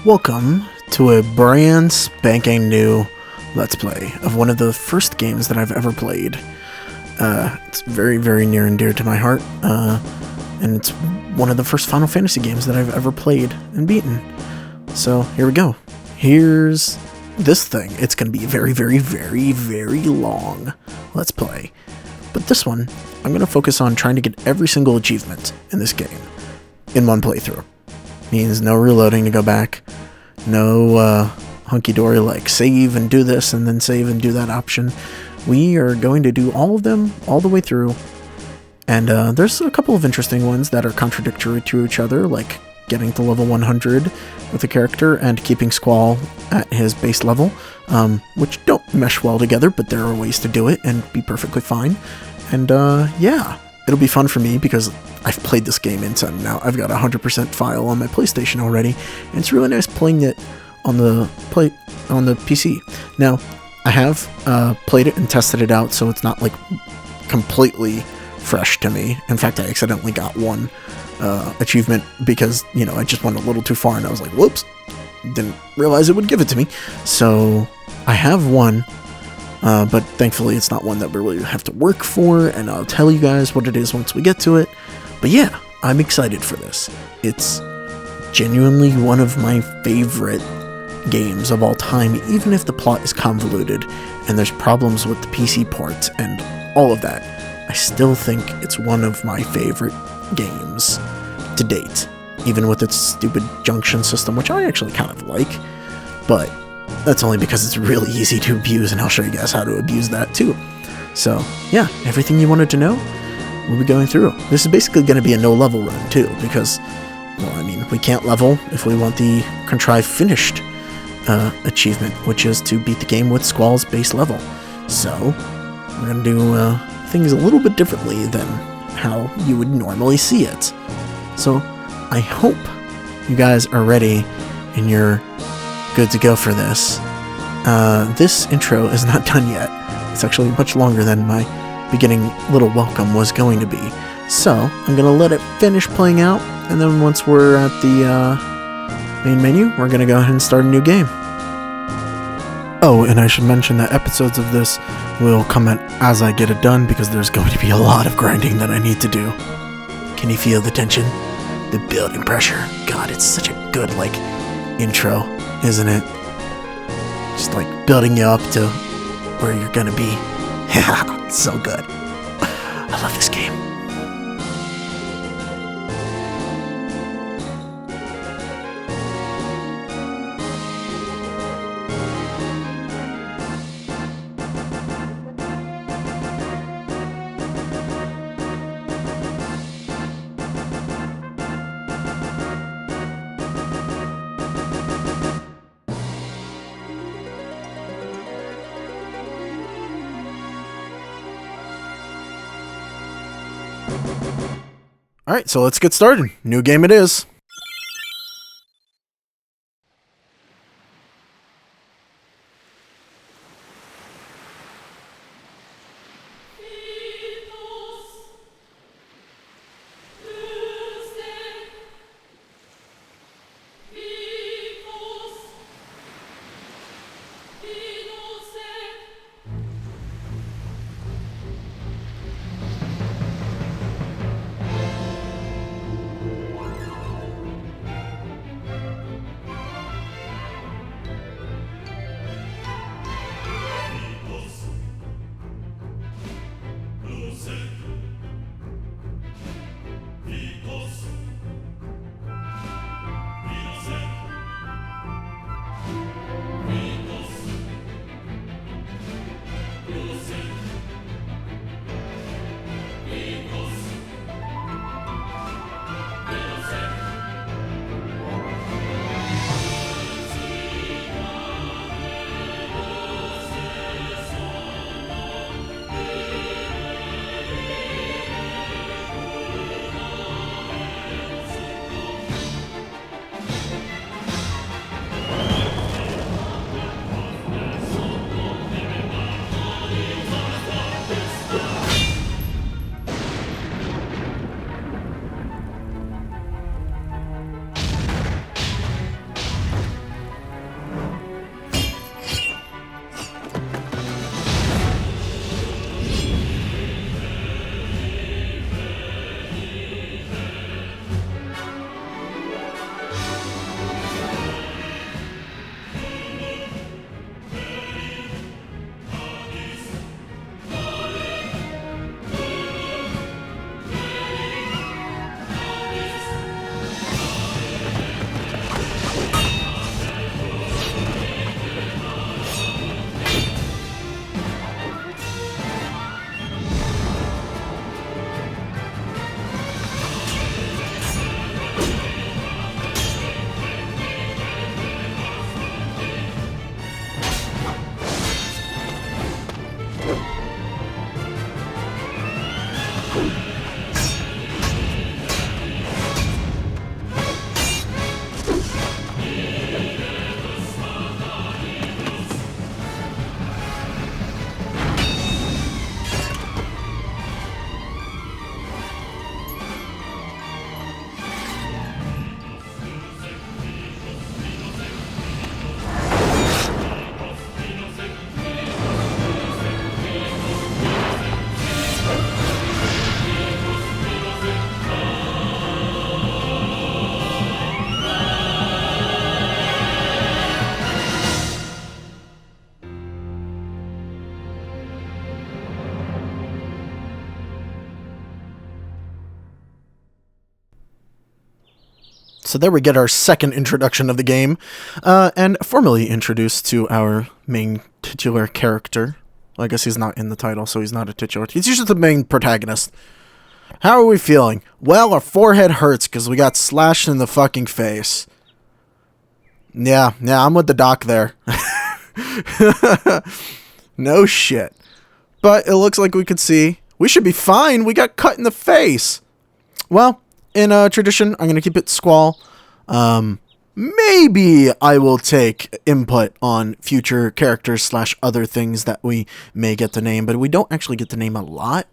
Welcome to a brand spanking new Let's Play of one of the first games that I've ever played. It's very, very near and dear to my heart, and it's one of the first Final Fantasy games that I've ever played and beaten. So, here we go. Here's this thing. It's going to be very, very, very, very long Let's Play. But this one, I'm going to focus on trying to get every single achievement in this game in one playthrough. Means no reloading to go back, no hunky-dory like save and do this and then save and do that option. We are going to do all of them all the way through, and there's a couple of interesting ones that are contradictory to each other, like getting to level 100 with a character and keeping Squall at his base level, which don't mesh well together, but there are ways to do it and be perfectly fine. And yeah, it'll be fun for me because I've played this game inside and out. I've got a 100% file on my PlayStation already, and it's really nice playing it on the PC. Now, I have played it and tested it out, so it's not like completely fresh to me. In fact, I accidentally got one achievement because, you know, I just went a little too far and I was like, whoops, didn't realize it would give it to me. So I have one, but thankfully it's not one that we really have to work for, and I'll tell you guys what it is once we get to it. But yeah, I'm excited for this. It's genuinely one of my favorite games of all time, even if the plot is convoluted and there's problems with the PC ports and all of that. I still think it's one of my favorite games to date, even with its stupid junction system, which I actually kind of like, but that's only because it's really easy to abuse, and I'll show you guys how to abuse that too. So yeah, everything you wanted to know, we'll be going through. This is basically going to be a no-level run too, because, well, I mean, we can't level if we want the contrived finished achievement, which is to beat the game with Squall's base level. So we're going to do things a little bit differently than how you would normally see it. So I hope you guys are ready and you're good to go for this. This intro is not done yet. It's actually much longer than my beginning little welcome was going to be. So I'm going to let it finish playing out, and then once we're at the main menu, we're going to go ahead and start a new game. Oh, and I should mention that episodes of this will come out as I get it done, because there's going to be a lot of grinding that I need to do. Can you feel the tension? The building pressure? God, it's such a good, like, intro, isn't it? Just, like, building you up to where you're gonna be. It's so good. I love this game. Alright, so let's get started. New game it is. So there we get our second introduction of the game, and formally introduced to our main titular character. Well, I guess he's not in the title, so he's not a titular. He's usually the main protagonist. How are we feeling? Well, our forehead hurts because we got slashed in the fucking face. Yeah, I'm with the doc there. No shit. But it looks like we could see. We should be fine. We got cut in the face. Well, in tradition, I'm going to keep it Squall. Maybe I will take input on future characters / other things that we may get to name, but we don't actually get to name a lot.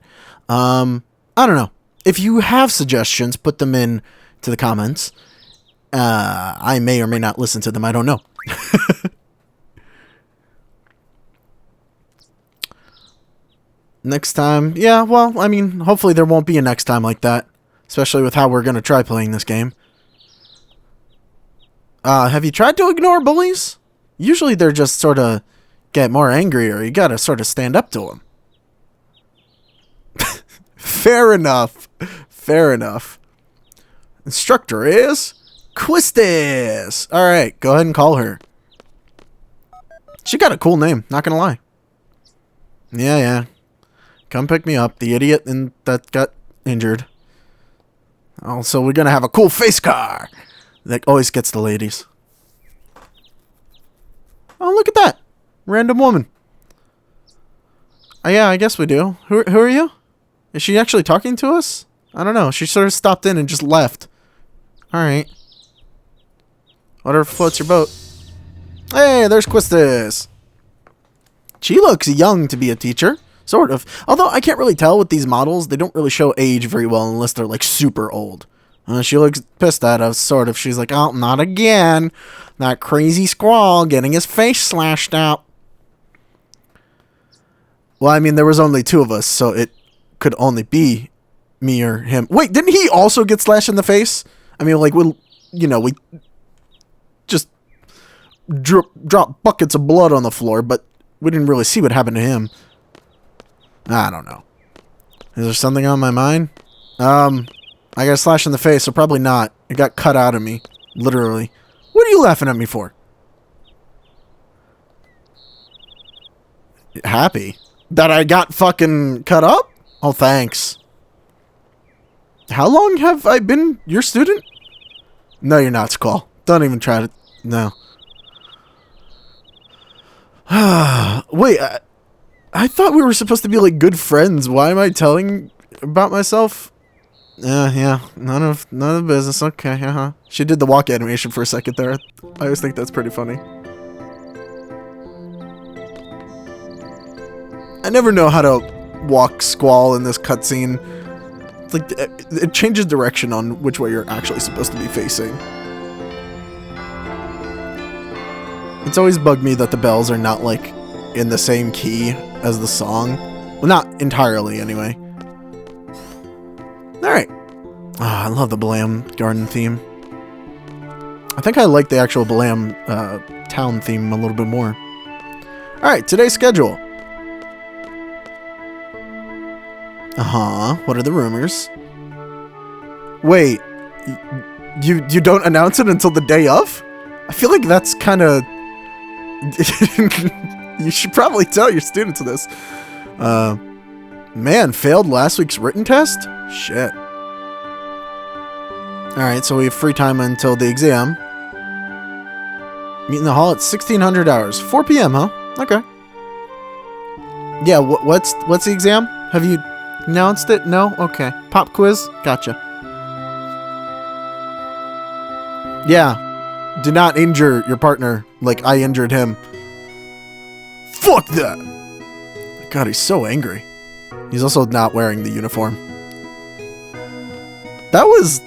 I don't know. If you have suggestions, put them in to the comments. I may or may not listen to them. I don't know. Next time. Yeah, well, I mean, hopefully there won't be a next time like that. Especially with how we're going to try playing this game. Have you tried to ignore bullies? Usually they're just sort of get more angry, or you got to sort of stand up to them. Fair enough. Fair enough. Instructor is Quistis. Alright, go ahead and call her. She got a cool name, not gonna lie. Yeah. Come pick me up, the idiot that got injured. Also, we're gonna have a cool face car that always gets the ladies. Oh, look at that. Random woman. Oh, yeah, I guess we do. Who are you? Is she actually talking to us? I don't know. She sort of stopped in and just left. Alright. Whatever floats your boat. Hey, there's Quistis. She looks young to be a teacher. Sort of. Although I can't really tell with these models. They don't really show age very well unless they're like super old. She looks pissed at us, sort of. She's like, oh, not again. That crazy Squall getting his face slashed out. Well, I mean, there was only two of us, so it could only be me or him. Wait, didn't he also get slashed in the face? I mean, like, we just drop buckets of blood on the floor, but we didn't really see what happened to him. I don't know. Is there something on my mind? I got a slash in the face, so probably not. It got cut out of me. Literally. What are you laughing at me for? Happy? That I got fucking cut up? Oh, thanks. How long have I been your student? No, you're not, Squall. Don't even try to... No. Wait, I thought we were supposed to be, like, good friends. Why am I telling about myself? Yeah. None of business. Okay, She did the walk animation for a second there. I always think that's pretty funny. I never know how to walk Squall in this cutscene. It's like, it changes direction on which way you're actually supposed to be facing. It's always bugged me that the bells are not, like, in the same key as the song. Well, not entirely, anyway. Alright. I love the Blam garden theme. I think I like the actual Blam town theme a little bit more. Alright, today's schedule. What are the rumors? Wait, you don't announce it until the day of? I feel like that's kind of... You should probably tell your students this. Man, failed last week's written test? Shit. Alright, so we have free time until the exam. Meet in the hall at 1600 hours. 4 p.m., huh? Okay. Yeah, what's the exam? Have you announced it? No? Okay. Pop quiz? Gotcha. Yeah. Do not injure your partner like I injured him. Fuck that! God, he's so angry. He's also not wearing the uniform. That was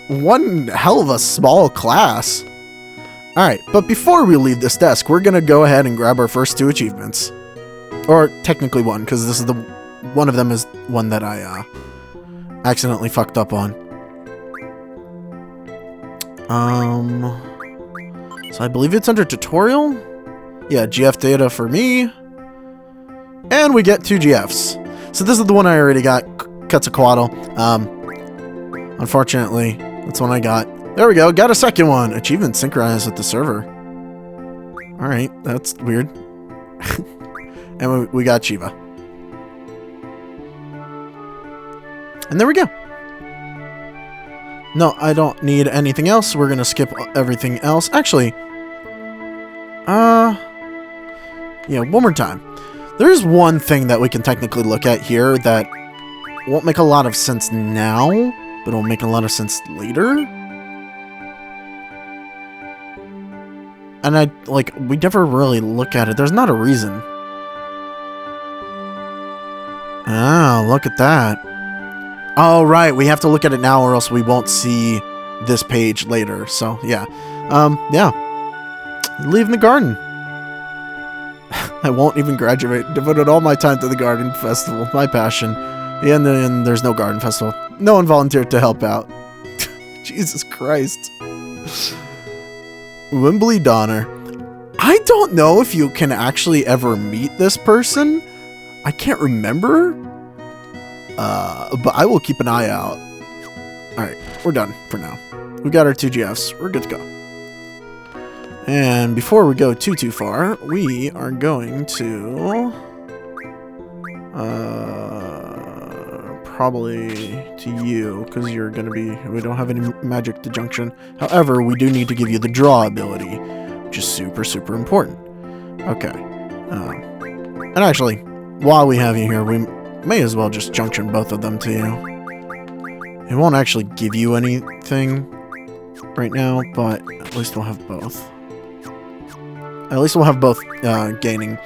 one hell of a small class. Alright, but before we leave this desk, we're gonna go ahead and grab our first 2 achievements. Or technically 1, because this is one of them is one that I accidentally fucked up on. So I believe it's under tutorial? Yeah, GF data for me. And we get 2 GFs. So this is the one I already got, Quetzalcoatl. Unfortunately, that's one I got. There we go. Got a second one. Achievement synchronized with the server. Alright, that's weird. And we got Shiva. And there we go. No, I don't need anything else. We're gonna skip everything else. Actually, yeah, one more time. There's one thing that we can technically look at here that won't make a lot of sense now, but it'll make a lot of sense later. And we never really look at it. There's not a reason. Oh, look at that. Oh, right. We have to look at it now or else we won't see this page later. So, yeah. Yeah. Leave the garden. I won't even graduate. Devoted all my time to the garden festival. My passion. And then there's no garden festival. No one volunteered to help out. Jesus Christ. Wimbley Donner. I don't know if you can actually ever meet this person. I can't remember. But I will keep an eye out. Alright, we're done for now. We got our 2 GFs. We're good to go. And before we go too far, we are going to... probably to you, because you're going to be... We don't have any magic disjunction. However, we do need to give you the draw ability, which is super, super important. Okay. And actually, while we have you here, we may as well just junction both of them to you. It won't actually give you anything right now, but at least we'll have both. At least we'll have both gaining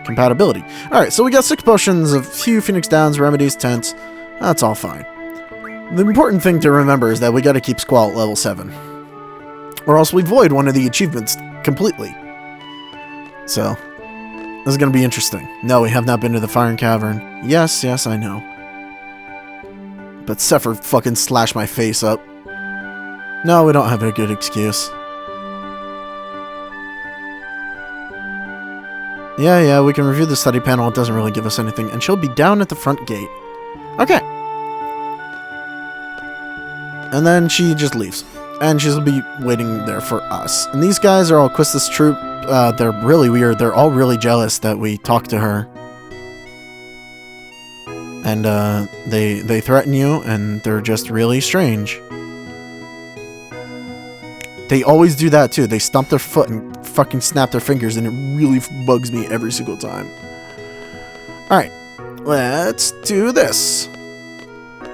compatibility. Alright, so we got 6 potions of few Phoenix Downs, remedies, tents. That's all fine. The important thing to remember is that we gotta keep Squall at level 7. Or else we void one of the achievements completely. So, this is gonna be interesting. No, we have not been to the Fire Cavern. Yes, yes, I know. But Sephiroth fucking slashed my face up. No, we don't have a good excuse. Yeah, we can review the study panel. It doesn't really give us anything. And she'll be down at the front gate. Okay. And then she just leaves. And she'll be waiting there for us. And these guys are all Quistis troop. They're really weird. They're all really jealous that we talk to her. And they threaten you, and they're just really strange. They always do that too. They stomp their foot and fucking snap their fingers, and it really bugs me every single time. Alright, let's do this.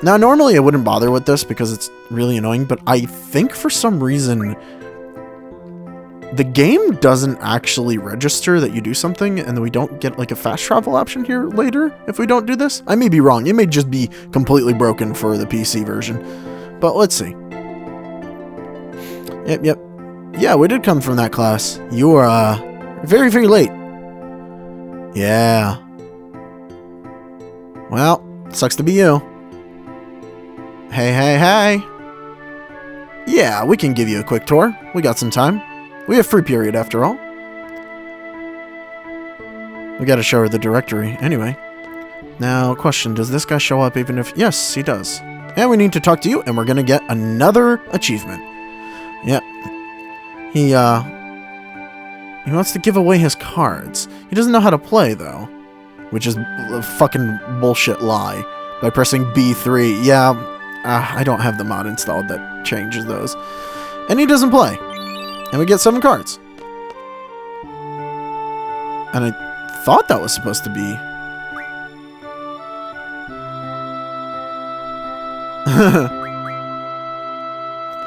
Now, normally I wouldn't bother with this because it's really annoying, but I think for some reason the game doesn't actually register that you do something, and we don't get like a fast travel option here later if we don't do this. I may be wrong. It may just be completely broken for the PC version, but let's see. Yep. Yeah, we did come from that class. You were, very, very late. Yeah. Well, sucks to be you. Hey. Yeah, we can give you a quick tour. We got some time. We have free period, after all. We gotta show her the directory, anyway. Now, question, does this guy show up even if... Yes, he does. And we need to talk to you, and we're gonna get another achievement. Yep. He wants to give away his cards. He doesn't know how to play, though. Which is a fucking bullshit lie. By pressing B3. Yeah, I don't have the mod installed that changes those. And he doesn't play. And we get 7 cards. And I thought that was supposed to be...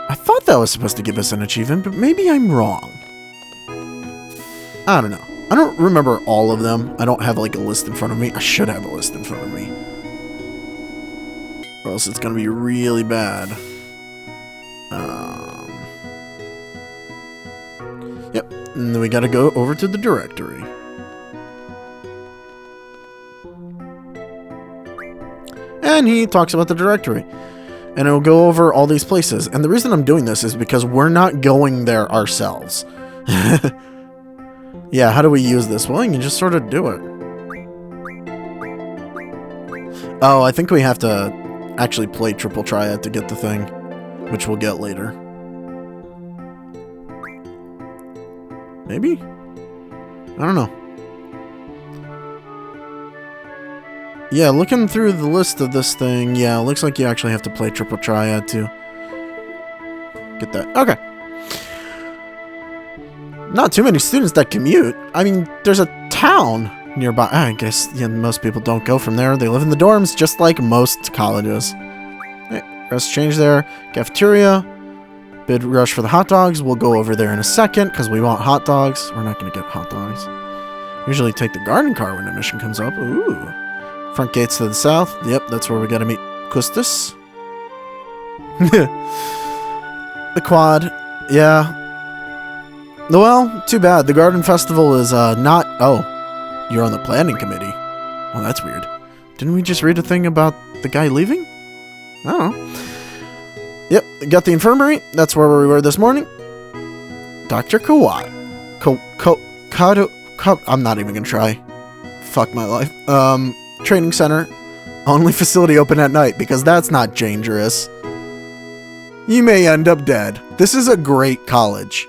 I thought that was supposed to give us an achievement, but maybe I'm wrong. I don't know. I don't remember all of them. I don't have like a list in front of me. I should have a list in front of me. Or else it's gonna be really bad. Yep. And then we gotta go over to the directory. And he talks about the directory. And it'll go over all these places. And the reason I'm doing this is because we're not going there ourselves. Yeah, how do we use this? Well, you can just sort of do it. Oh, I think we have to actually play Triple Triad to get the thing, which we'll get later. Maybe? I don't know. Yeah, looking through the list of this thing, yeah, it looks like you actually have to play Triple Triad to get that. Okay. Not too many students that commute. I mean, there's a town nearby. I guess most people don't go from there. They live in the dorms, just like most colleges. Hey, rest change there. Cafeteria. Bid rush for the hot dogs. We'll go over there in a second, because we want hot dogs. We're not going to get hot dogs. Usually take the garden car when a mission comes up. Ooh. Front gates to the south. Yep, that's where we got to meet Custis. The quad. Yeah. Well, too bad. The garden festival is not... Oh, you're on the planning committee. Well, that's weird. Didn't we just read a thing about the guy leaving? I don't know. Yep, got the infirmary. That's where we were this morning. Dr. Kawat. I'm not even gonna try. Fuck my life. Training center. Only facility open at night, because that's not dangerous. You may end up dead. This is a great college.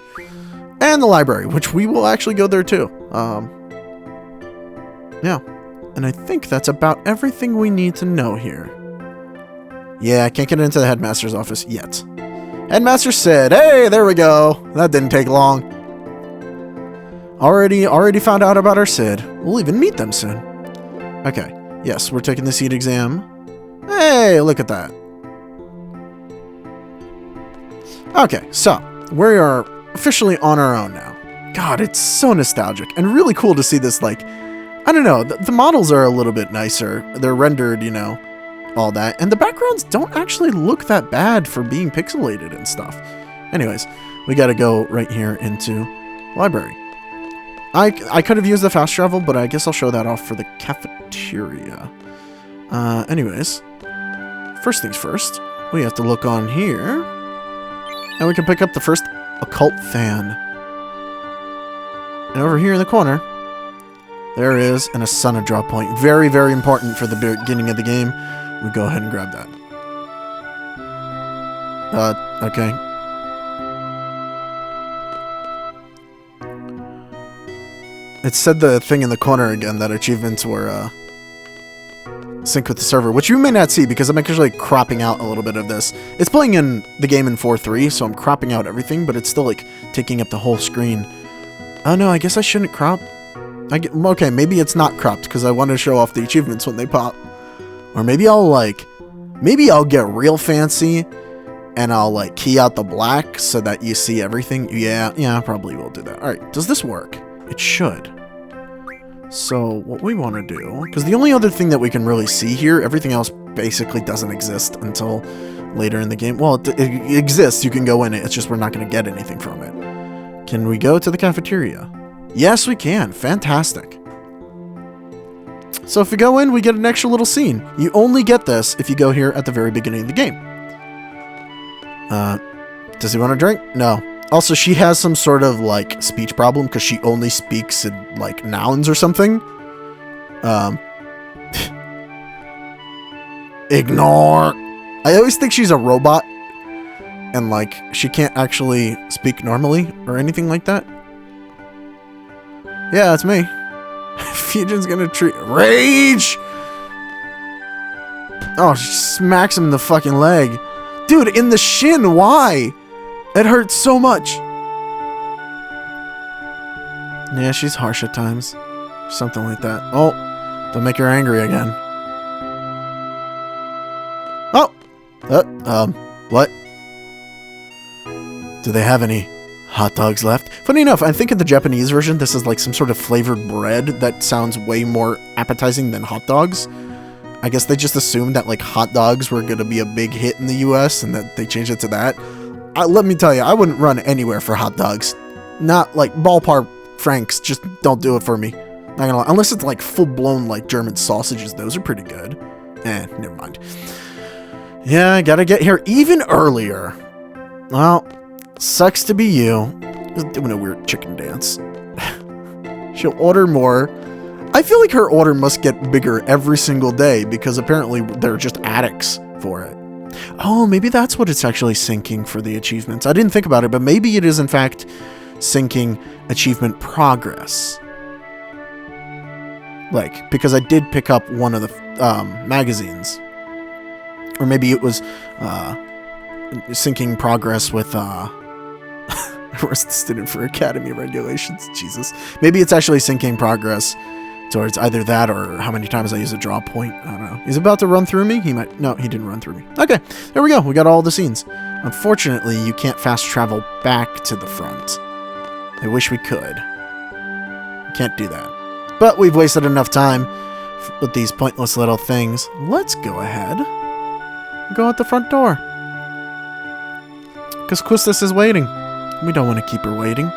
And the library, which we will actually go there too. Yeah. And I think that's about everything we need to know here. Yeah, I can't get into the headmaster's office yet. Headmaster said, hey, there we go. That didn't take long. Already found out about our Sid. We'll even meet them soon. Okay. Yes, we're taking the seat exam. Hey, look at that. Okay, so we are officially on our own now. God, it's so nostalgic and really cool to see this, like, I don't know, the models are a little bit nicer. They're rendered, you know, all that. And the backgrounds don't actually look that bad for being pixelated and stuff. Anyways, we got to go right here into library. I could have used the fast travel, but I guess I'll show that off for the cafeteria. Anyways, first things first, we have to look on here. And we can pick up the first occult fan. And over here in the corner, there is an Asuna drop point. Very, very important for the beginning of the game. We go ahead and grab that. Okay. It said the thing in the corner again that achievements were sync with the server, which you may not see because I'm actually cropping out a little bit of this. It's playing in the game in 4:3, so I'm cropping out everything, but it's still like taking up the whole screen. Oh no, I guess I shouldn't crop. Okay, maybe it's not cropped because I want to show off the achievements when they pop. Or maybe I'll get real fancy and I'll like key out the black so that you see everything. Yeah, I probably will do that. All right, does this work? It should. So what we want to do, because the only other thing that we can really see here, everything else basically doesn't exist until later in the game. Well, it exists. You can go in it. It's just we're not going to get anything from it. Can we go to the cafeteria? Yes, we can. Fantastic. So if we go in, we get an extra little scene. You only get this if you go here at the very beginning of the game. Does he want a drink? No. Also, she has some sort of, like, speech problem because she only speaks in, like, nouns or something. Ignore. I always think she's a robot. And, like, she can't actually speak normally or anything like that. Yeah, that's me. Fujin's gonna treat... Rage! Oh, she smacks him in the fucking leg. Dude, in the shin, why? It hurts so much. Yeah, she's harsh at times. Something like that. Oh, don't make her angry again. Oh! What? Do they have any hot dogs left? Funny enough, I think in the Japanese version, this is like some sort of flavored bread that sounds way more appetizing than hot dogs. I guess they just assumed that like hot dogs were going to be a big hit in the US and that they changed it to that. Let me tell you, I wouldn't run anywhere for hot dogs. Not like ballpark franks, just don't do it for me. Not gonna lie. Unless it's like full-blown like German sausages, those are pretty good. Never mind. Yeah, I gotta get here even earlier. Well, sucks to be you. Just doing a weird chicken dance. She'll order more. I feel like her order must get bigger every single day because apparently they're just addicts for it. Oh, maybe that's what it's actually syncing for the achievements. I didn't think about it, but maybe it is in fact syncing achievement progress. Like, because I did pick up one of the magazines. Or maybe it was syncing progress with student for academy regulations. Jesus. Maybe it's actually syncing progress towards either that or how many times I use a draw point. I don't know. He's about to run through me? He might. No, he didn't run through me. Okay, there we go. We got all the scenes. Unfortunately, you can't fast travel back to the front. I wish we could. Can't do that. But we've wasted enough time with these pointless little things. Let's go ahead and go out the front door. Because Quistis is waiting. We don't want to keep her waiting.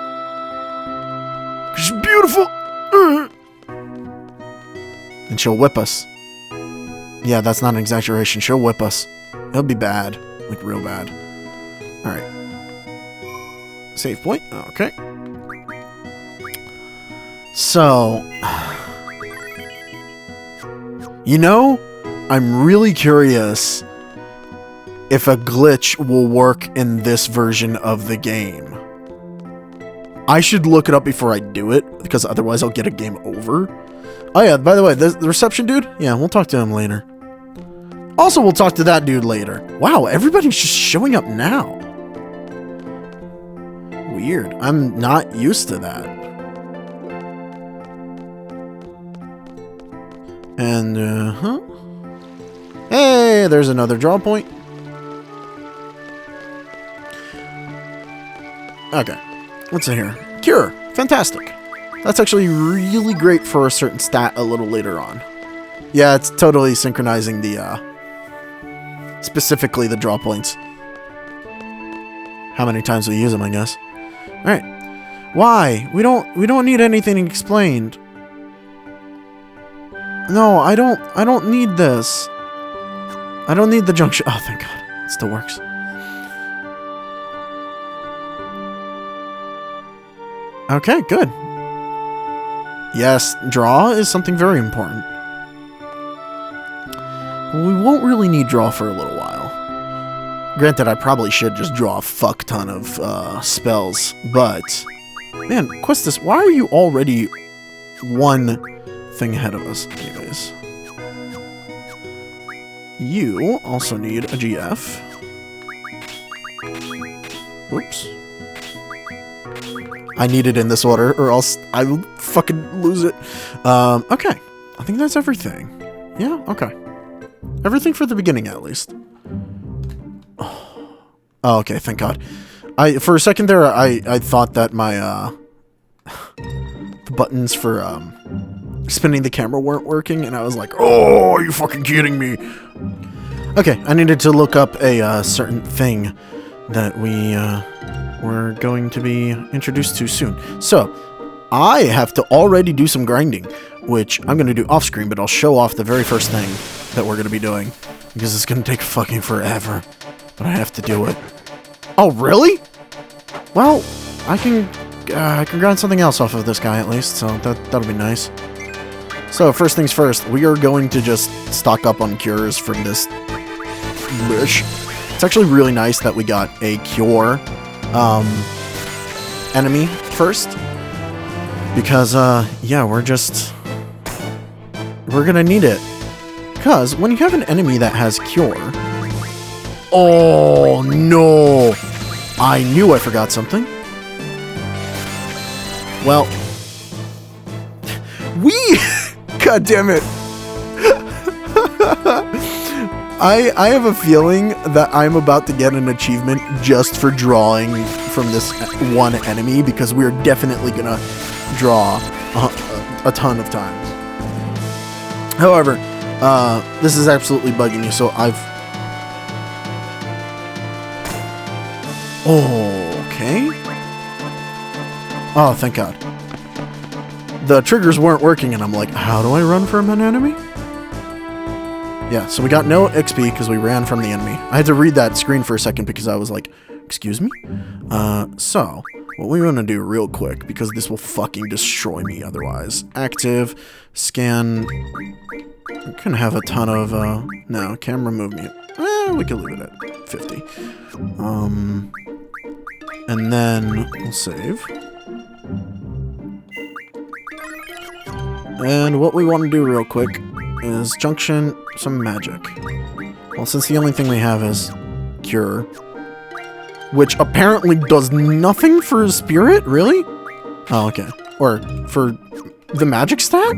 She's beautiful! And she'll whip us. Yeah, that's not an exaggeration. She'll whip us. It'll be bad. Like, real bad. Alright. Save point. Okay. So... You know, I'm really curious if a glitch will work in this version of the game. I should look it up before I do it, because otherwise I'll get a game over. Oh yeah, by the way, the reception dude? Yeah, we'll talk to him later. Also, we'll talk to that dude later. Wow, everybody's just showing up now. Weird. I'm not used to that. And, Hey, there's another draw point. Okay. What's in here? Cure. Fantastic. That's actually really great for a certain stat a little later on. Yeah, it's totally synchronizing the, specifically the draw points. How many times we use them, I guess. Alright. Why? We don't need anything explained. No, I don't need this. I don't need the junction. Oh, thank God. It still works. Okay, good. Yes, draw is something very important. We won't really need draw for a little while. Granted, I probably should just draw a fuck ton of spells, but... Man, Quistis, why are you already one thing ahead of us? Anyways. You also need a GF. Oops. I need it in this order, or else I will fucking lose it. Okay. I think that's everything. Yeah, okay. Everything for the beginning, at least. Oh, okay, thank God. For a second there, I thought that my, the buttons for, spinning the camera weren't working, and I was like, oh, are you fucking kidding me? Okay, I needed to look up a, certain thing that we're going to be introduced to soon. So, I have to already do some grinding, which I'm going to do off screen, but I'll show off the very first thing that we're going to be doing, because it's going to take fucking forever, but I have to do it. Oh, really? Well, I can grind something else off of this guy at least, so that'll be nice. So, first things first, we are going to just stock up on cures from this bush. It's actually really nice that we got a cure enemy first, because yeah, we're gonna need it, because when you have an enemy that has cure, oh no, I knew I forgot something. Well, god damn it. I have a feeling that I'm about to get an achievement just for drawing from this one enemy, because we're definitely gonna draw a ton of times. However, this is absolutely bugging me, so okay. Oh, thank God. The triggers weren't working, and I'm like, how do I run from an enemy? Yeah, so we got no XP because we ran from the enemy. I had to read that screen for a second because I was like, excuse me? So, what we want to do real quick, because this will fucking destroy me otherwise. Active, scan. We can have a ton of, no, camera movement. We can leave it at 50. And then we'll save. And what we want to do real quick is junction some magic. Well, since the only thing we have is Cure, which apparently does nothing for his spirit, really? Oh, okay. Or for the magic stat?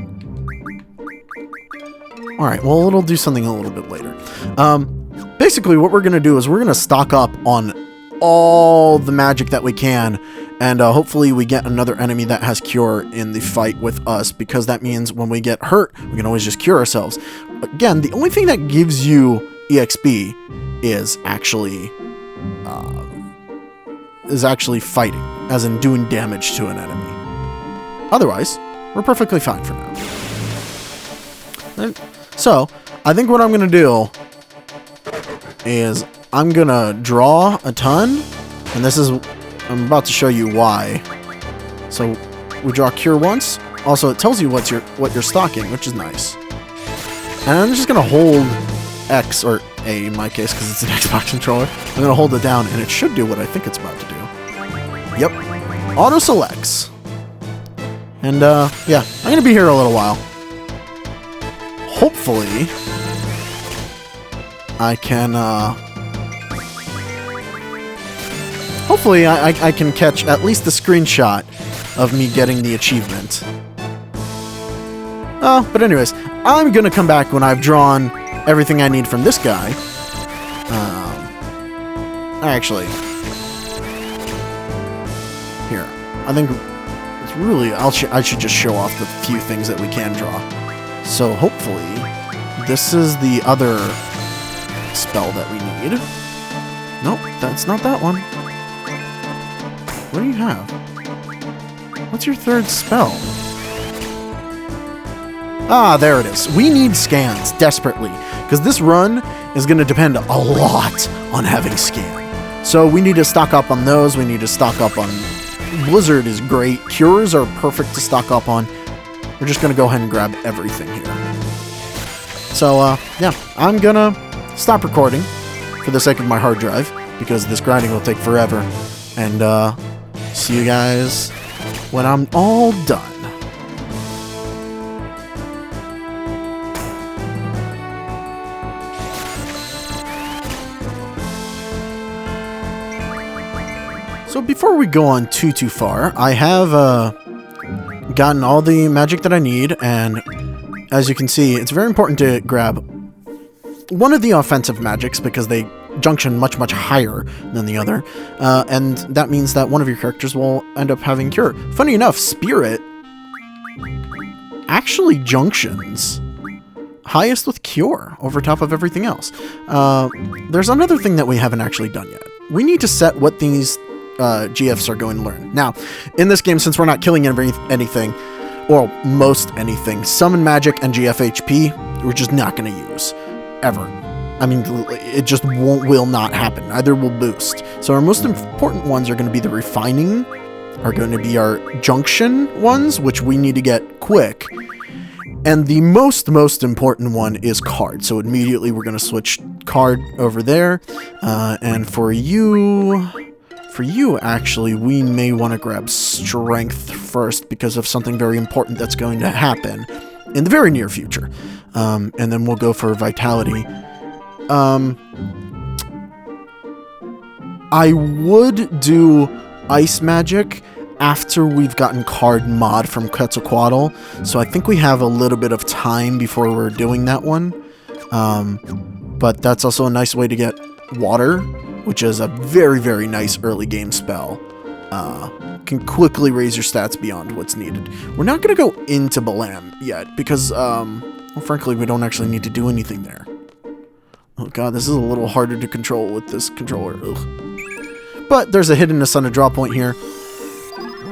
Alright, well, it'll do something a little bit later. Basically, what we're going to do is we're going to stock up on all the magic that we can, and hopefully we get another enemy that has Cure in the fight with us, because that means when we get hurt, we can always just cure ourselves. Again, the only thing that gives you EXP is actually fighting, as in doing damage to an enemy. Otherwise, we're perfectly fine for now. So, I think what I'm going to do is I'm going to draw a ton, and this is, I'm about to show you why. So, we draw Cure once. Also, it tells you what you're stocking, which is nice. And I'm just going to hold X, or A in my case, because it's an Xbox controller. I'm going to hold it down, and it should do what I think it's about to do. Yep. Auto selects. And, yeah, I'm going to be here a little while. Hopefully, I can, hopefully I can catch at least the screenshot of me getting the achievement. But anyways, I'm going to come back when I've drawn everything I need from this guy. Actually, here, I think it's really, I should just show off the few things that we can draw. So hopefully, this is the other spell that we need. Nope, that's not that one. What do you have? What's your third spell? Ah, there it is. We need scans, desperately, because this run is going to depend a lot on having scan. So we need to stock up on those. We need to stock up on... Blizzard is great. Cures are perfect to stock up on. We're just going to go ahead and grab everything here. So, yeah, I'm going to stop recording for the sake of my hard drive, because this grinding will take forever. And, see you guys when I'm all done. So before we go on too far, I have gotten all the magic that I need, and as you can see, it's very important to grab one of the offensive magics because they junction much higher than the other, and that means that one of your characters will end up having Cure. Funny enough, Spirit actually junctions highest with Cure over top of everything else. There's another thing that we haven't actually done yet. We need to set what these GFs are going to learn. Now, in this game, since we're not killing anything, or most anything, Summon Magic and GF HP, we're just not going to use. Ever. I mean, it just will not happen. Either will boost. So our most important ones are going to be the Refining, are going to be our Junction ones, which we need to get quick. And the most important one is Card. So immediately we're going to switch Card over there. And for you, actually, we may want to grab Strength first because of something very important that's going to happen in the very near future. And then we'll go for Vitality. I would do Ice Magic after we've gotten Card Mod from Quetzalcoatl, so I think we have a little bit of time before we're doing that one. But that's also a nice way to get Water, which is a very nice early game spell. Can quickly raise your stats beyond what's needed. We're not going to go into Balam yet, because, well, frankly, we don't actually need to do anything there. Oh god, this is a little harder to control with this controller. Ugh. But there's a hidden Asuna draw point here.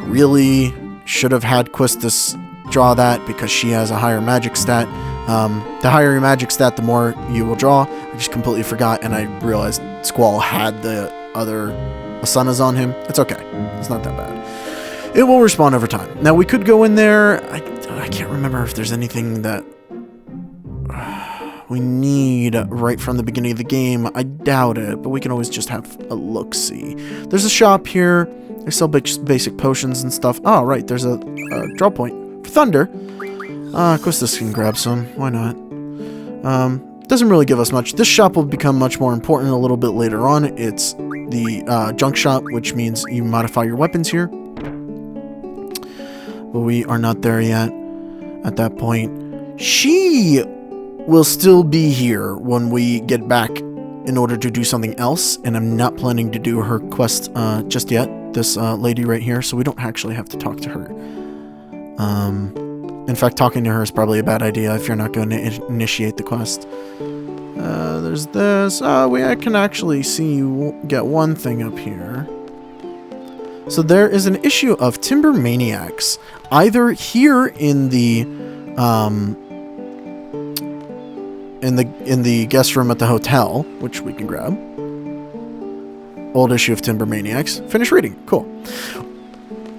Really should have had Quistis draw that because she has a higher magic stat. The higher your magic stat, the more you will draw. I just completely forgot, and I realized Squall had the other Asunas on him. It's okay. It's not that bad. It will respawn over time. Now, we could go in there. I can't remember if there's anything that we need right from the beginning of the game. I doubt it, but we can always just have a look-see. There's a shop here. They sell basic potions and stuff. Oh, right, there's a draw point for Thunder. Quistis can grab some. Why not? Doesn't really give us much. This shop will become much more important a little bit later on. It's the junk shop, which means you modify your weapons here. But we are not there yet at that point. She will still be here when we get back in order to do something else, and I'm not planning to do her quest just yet, this lady right here, so we don't actually have to talk to her. In fact, talking to her is probably a bad idea if you're not going to initiate the quest. There's this. I can actually see you get one thing up here. So there is an issue of timber maniacs, either here in the guest room at the hotel, which we can grab. Old issue of Timber Maniacs. Finish reading. Cool.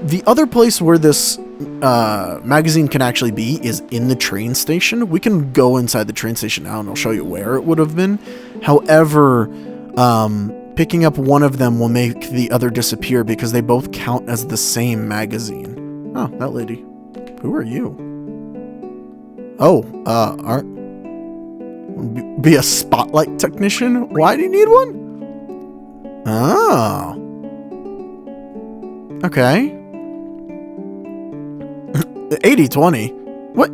The other place where this magazine can actually be is in the train station. We can go inside the train station now, and I'll show you where it would have been. However, picking up one of them will make the other disappear because they both count as the same magazine. Oh, that lady. Who are you? Oh, be a spotlight technician? Why do you need one? Oh. Okay. 80-20. What?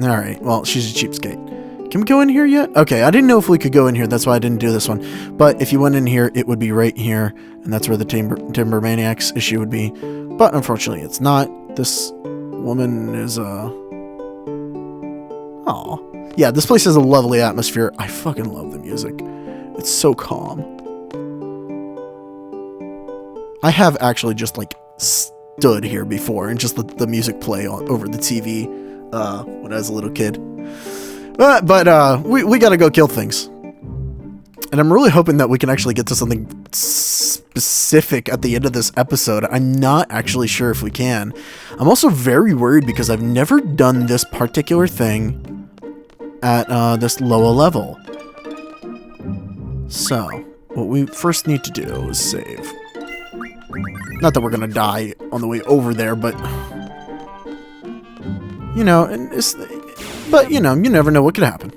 Alright, well, she's a cheapskate. Can we go in here yet? Okay, I didn't know if we could go in here. That's why I didn't do this one. But if you went in here, it would be right here. And that's where the Timber Maniacs issue would be. But unfortunately, it's not. This woman is, Aw. Yeah, this place has a lovely atmosphere. I fucking love the music. It's so calm. I have actually just, like, stood here before and just let the music play over the TV when I was a little kid. But we gotta go kill things. And I'm really hoping that we can actually get to something specific at the end of this episode. I'm not actually sure if we can. I'm also very worried because I've never done this particular thing at this lower level. So, what we first need to do is save. Not that we're gonna die on the way over there, but you know, you never know what could happen.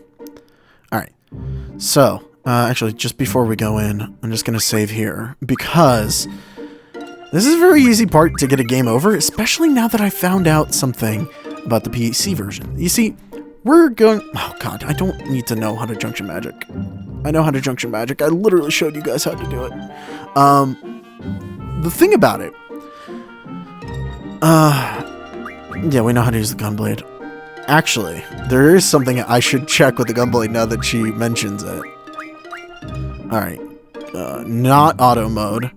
All right, so actually, just before we go in, I'm just gonna save here because this is a very easy part to get a game over, especially now that I found out something about the PC version. You see, we're going. Oh god, I don't need to know how to junction magic. I know how to junction magic. I literally showed you guys how to do it. The thing about it, yeah, we know how to use the gunblade. Actually, there is something I should check with the gunblade now that she mentions it. Alright, not auto mode,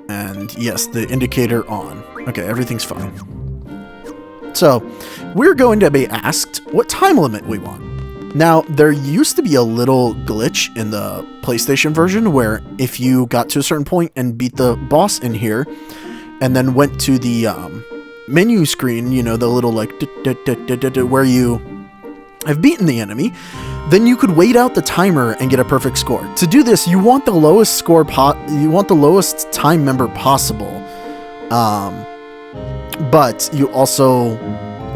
and yes, the indicator on. Okay, everything's fine. So, we're going to be asked what time limit we want. Now, there used to be a little glitch in the PlayStation version where if you got to a certain point and beat the boss in here, and then went to the menu screen, you know, the little like where you have beaten the enemy, then you could wait out the timer and get a perfect score. To do this, you want the lowest score you want the lowest time member possible, but you also,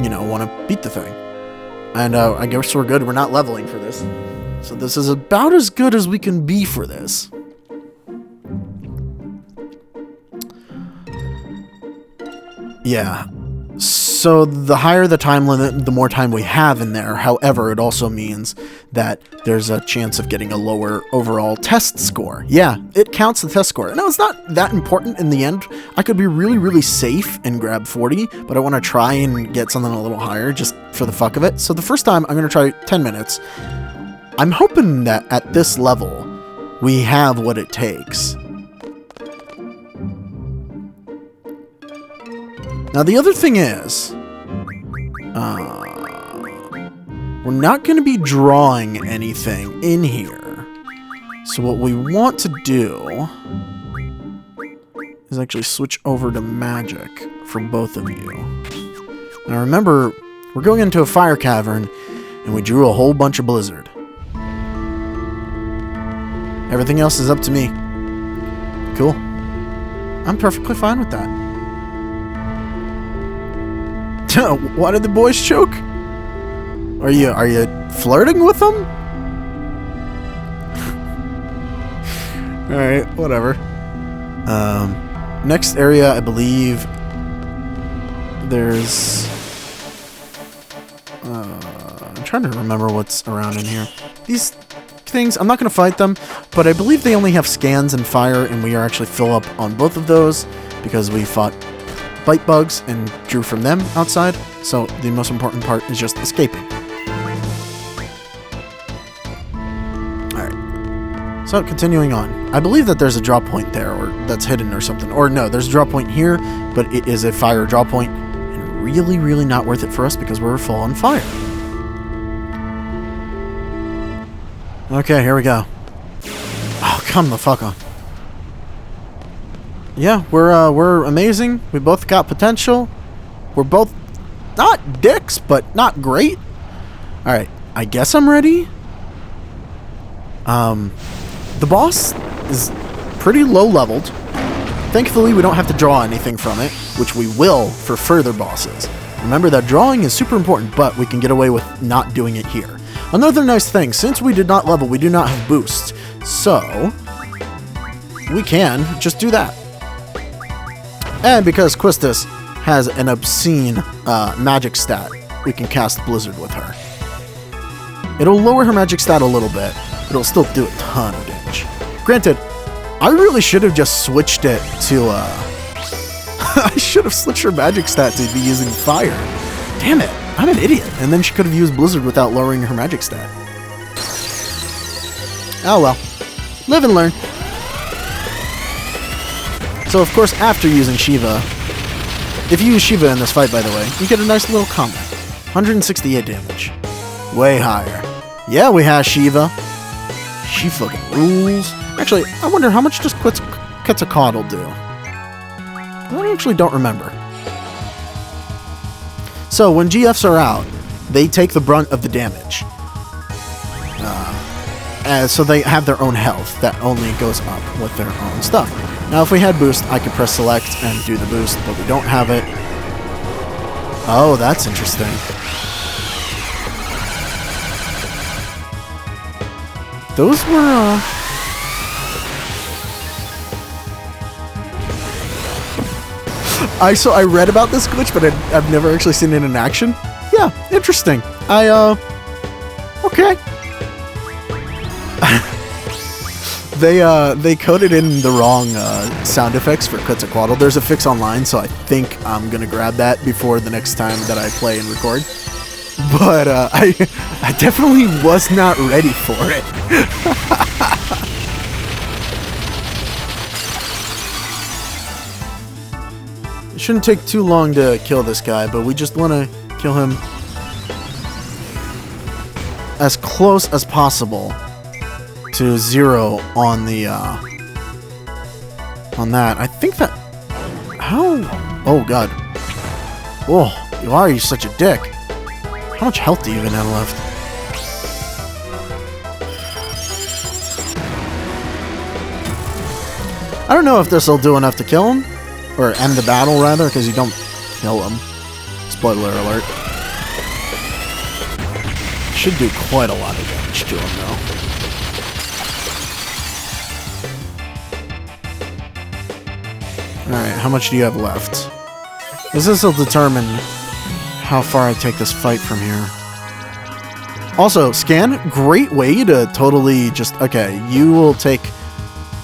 you know, want to beat the thing. And I guess we're good. We're not leveling for this. So this is about as good as we can be for this. Yeah. So the higher the time limit, the more time we have in there. However, it also means that there's a chance of getting a lower overall test score. Yeah, it counts the test score. Now, it's not that important in the end. I could be really, really safe and grab 40, but I want to try and get something a little higher just for the fuck of it. So the first time, I'm going to try 10 minutes. I'm hoping that at this level, we have what it takes. Now, the other thing is, we're not going to be drawing anything in here. So what we want to do is actually switch over to magic for both of you. Now, remember, we're going into a fire cavern, and we drew a whole bunch of blizzard. Everything else is up to me. Cool. I'm perfectly fine with that. Why did the boys choke? Are you flirting with them? Alright, whatever. Next area, I believe there's... I'm trying to remember what's around in here. These things, I'm not going to fight them, but I believe they only have scans and fire, and we are actually fill up on both of those because we fought bite bugs and drew from them outside. So the most important part is just escaping. Alright. So continuing on. I believe that there's a drop point there, or that's hidden or something. Or no, there's a drop point here, but it is a fire drop point, and really, really not worth it for us because we're full on fire. Okay, here we go. Oh, come the fuck on. Yeah, we're amazing. We both got potential. We're both not dicks, but not great. Alright, I guess I'm ready. The boss is pretty low leveled. Thankfully, we don't have to draw anything from it, which we will for further bosses. Remember that drawing is super important, but we can get away with not doing it here. Another nice thing, since we did not level, we do not have boosts. So, we can just do that. And because Quistis has an obscene magic stat, we can cast Blizzard with her. It'll lower her magic stat a little bit, but it'll still do a ton of damage. Granted, I really should have just switched it to, I should have switched her magic stat to be using fire. Damn it, I'm an idiot. And then she could have used Blizzard without lowering her magic stat. Oh well. Live and learn. So of course, after using Shiva, if you use Shiva in this fight, by the way, you get a nice little comment. 168 damage. Way higher. Yeah, we have Shiva. She fucking rules. Actually, I wonder how much does Quetzalcoatl do? I actually don't remember. So when GFs are out, they take the brunt of the damage. So they have their own health that only goes up with their own stuff. Now if we had boost, I could press select and do the boost, but we don't have it. Oh, that's interesting. Those were, I read about this glitch, but I've never actually seen it in action. Yeah, interesting. Okay. They coded in the wrong sound effects for Quetzalcoatl. There's a fix online, so I think I'm gonna grab that before the next time that I play and record. But I definitely was not ready for it. It shouldn't take too long to kill this guy, but we just want to kill him as close as possible to 0 on the on that. I think that oh god. Oh, why are you such a dick? How much health do you even have left? I don't know if this will do enough to kill him. Or end the battle, rather, because you don't kill him. Spoiler alert. Should do quite a lot of damage to him, though. Alright, how much do you have left? This will determine how far I take this fight from here. Also, scan, great way to totally just... Okay, you will take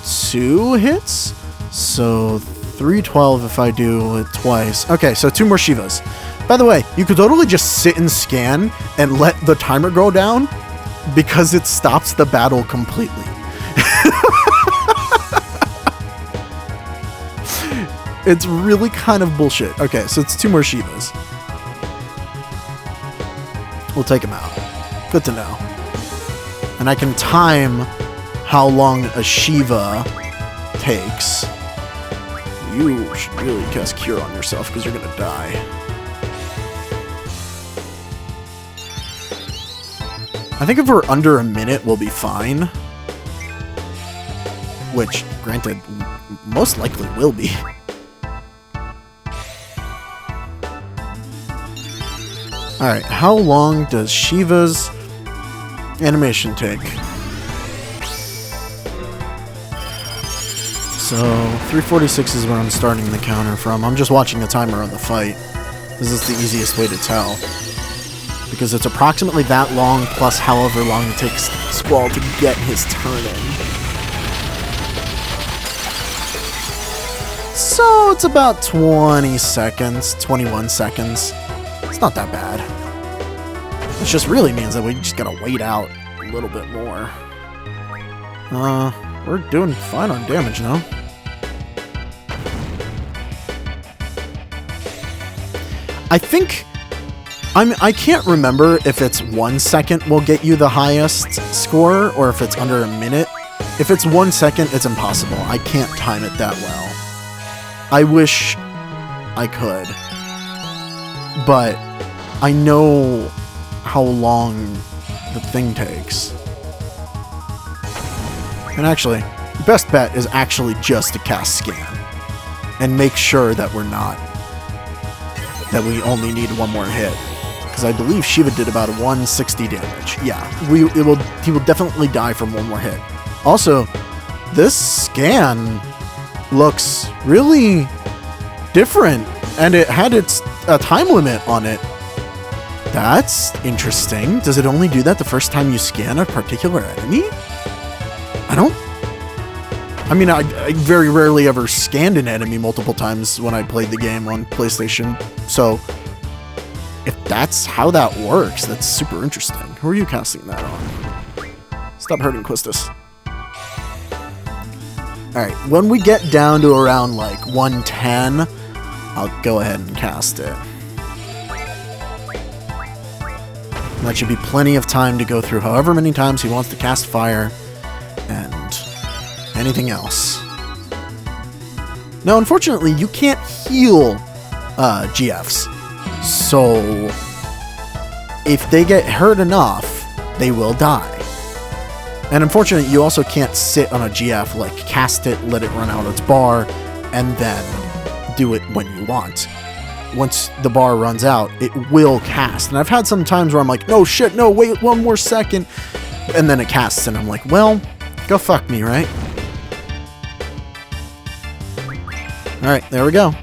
2 hits? So 312 if I do it twice. Okay, so 2 more Shivas. By the way, you could totally just sit and scan and let the timer go down because it stops the battle completely. It's really kind of bullshit. Okay, so it's 2 more Shivas. We'll take them out. Good to know. And I can time how long a Shiva takes. You should really cast Cure on yourself because you're gonna die. I think if we're under a minute, we'll be fine. Which, granted, most likely will be. Alright, how long does Shiva's animation take? So, 346 is where I'm starting the counter from. I'm just watching the timer on the fight. This is the easiest way to tell. Because it's approximately that long plus however long it takes Squall to get his turn in. So, it's about 20 seconds, 21 seconds. It's not that bad. It just really means that we just gotta wait out a little bit more. We're doing fine on damage now. I think... I can't remember if it's 1 second will get you the highest score, or if it's under a minute. If it's 1 second, it's impossible. I can't time it that well. I wish I could. But I know how long the thing takes. And actually, the best bet is actually just to cast Scan. And make sure that we're not... that we only need one more hit. Because I believe Shiva did about 160 damage. Yeah, he will definitely die from one more hit. Also, this Scan looks really different. And it had a time limit on it. That's interesting. Does it only do that the first time you scan a particular enemy? I mean, I very rarely ever scanned an enemy multiple times when I played the game on PlayStation. So, if that's how that works, that's super interesting. Who are you casting that on? Stop hurting Quistis. Alright, when we get down to around like 110, I'll go ahead and cast it. And that should be plenty of time to go through however many times he wants to cast fire and anything else. Now, unfortunately, you can't heal GFs. So, if they get hurt enough, they will die. And unfortunately, you also can't sit on a GF, like cast it, let it run out its bar, and then do it when you want. Once the bar runs out, it will cast. And I've had some times where I'm like, no shit, no, wait one more second. And then it casts, and I'm like, well, go fuck me, right? Alright, there we go.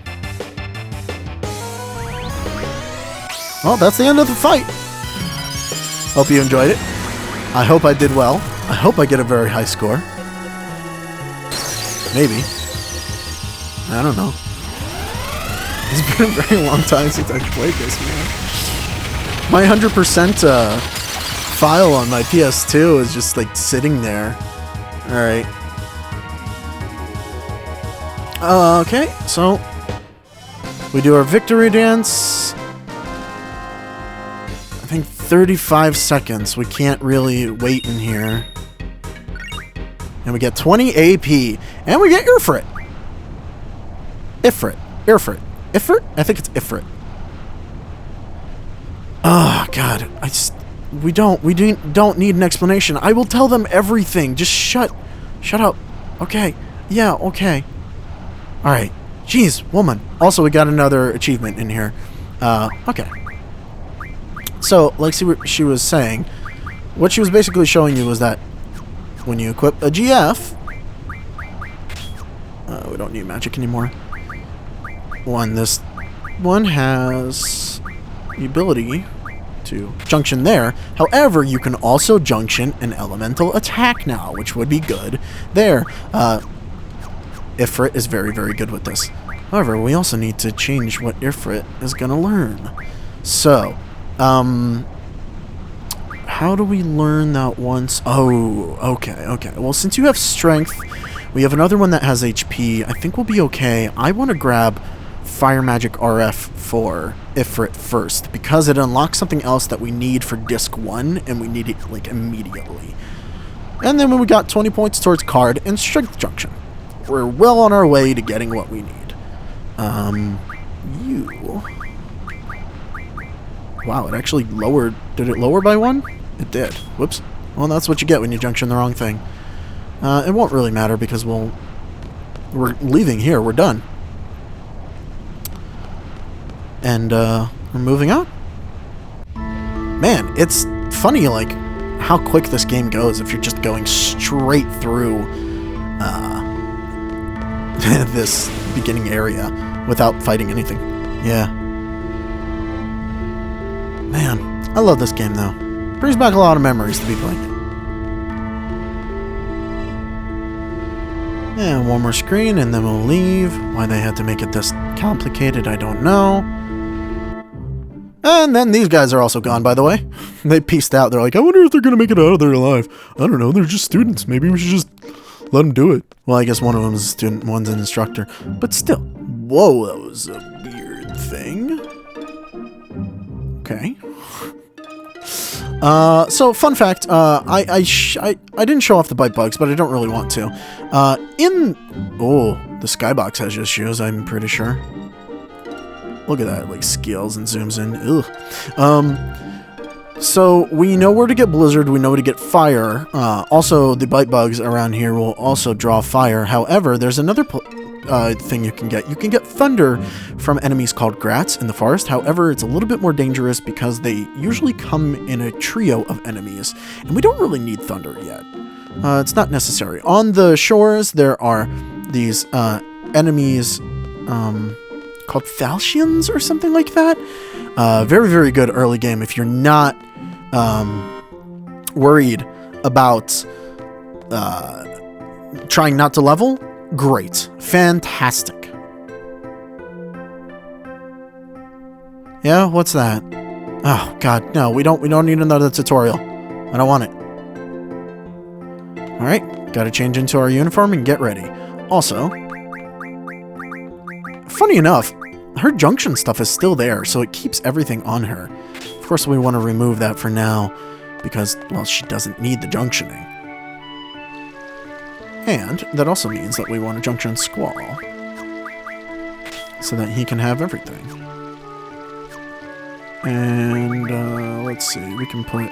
Well, that's the end of the fight. Hope you enjoyed it. I hope I did well. I hope I get a very high score. Maybe. I don't know. It's been a very long time since I've played this, man. My 100% file on my PS2 is just like sitting there. Alright. Okay, so we do our victory dance. I think 35 seconds. We can't really wait in here. And we get 20 AP. And we get Ifrit. Ifrit. Ifrit? I think it's Ifrit. Oh, God. We don't need an explanation. I will tell them everything. Just shut up. Okay. Yeah, okay. Alright. Jeez, woman. Also, we got another achievement in here. Okay. So, like she was saying, what she was basically showing you was that when you equip a GF... we don't need magic anymore. This one has the ability to junction there. However, you can also junction an elemental attack now, which would be good there. Ifrit is very, very good with this. However, we also need to change what Ifrit is going to learn. So, how do we learn that once? Oh, okay. Well, since you have strength, we have another one that has HP. I think we'll be okay. I want to grab Fire Magic RF for Ifrit first, because it unlocks something else that we need for Disc 1, and we need it, like, immediately. And then when we got 20 points towards Card and Strength Junction. We're well on our way to getting what we need. You... Wow, it actually lowered... Did it lower by 1? It did. Whoops. Well, that's what you get when you junction the wrong thing. It won't really matter because we're leaving here. We're done. And, we're moving on. Man, it's funny, like, how quick this game goes if you're just going straight through this beginning area without fighting anything. Yeah. Man, I love this game, though. Brings back a lot of memories to be playing it. Yeah, one more screen, and then we'll leave. Why they had to make it this complicated, I don't know. And then these guys are also gone, by the way. They pieced out. They're like, I wonder if they're going to make it out of there alive. I don't know. They're just students. Maybe we should just let them do it. Well, I guess one of them is a student, one's an instructor. But still. Whoa, that was a weird thing. Okay. So, fun fact, I didn't show off the bite bugs, but I don't really want to. The skybox has just shoes, I'm pretty sure. Look at that, like, scales and zooms in. Ugh. So, we know where to get Blizzard, we know where to get Fire. Also, the bite bugs around here will also draw Fire. However, there's another thing you can get. You can get Thunder from enemies called Grats in the forest. However, it's a little bit more dangerous because they usually come in a trio of enemies, and we don't really need Thunder yet. It's not necessary. On the shores, there are these enemies called Falchions or something like that. Very, very good early game if you're not worried about trying not to level. Great. Fantastic. Yeah, what's that? Oh god, no, we don't need another tutorial. I don't want it. Alright, gotta change into our uniform and get ready. Also, funny enough, her junction stuff is still there, so it keeps everything on her. Of course, we want to remove that for now, because, well, she doesn't need the junctioning. And that also means that we want to junction Squall, so that he can have everything. And, let's see, we can put...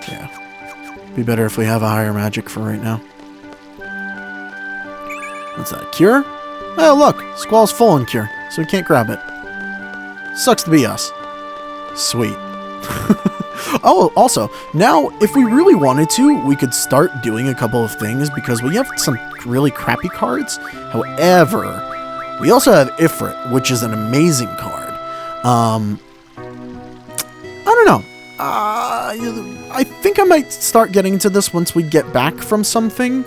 Yeah. Be better if we have a higher magic for right now. What's that, Cure? Oh, look, Squall's full on Cure, so we can't grab it. Sucks to be us. Sweet. Oh, also, now, if we really wanted to, we could start doing a couple of things, because we have some really crappy cards. However, we also have Ifrit, which is an amazing card. I don't know. I think I might start getting into this once we get back from something.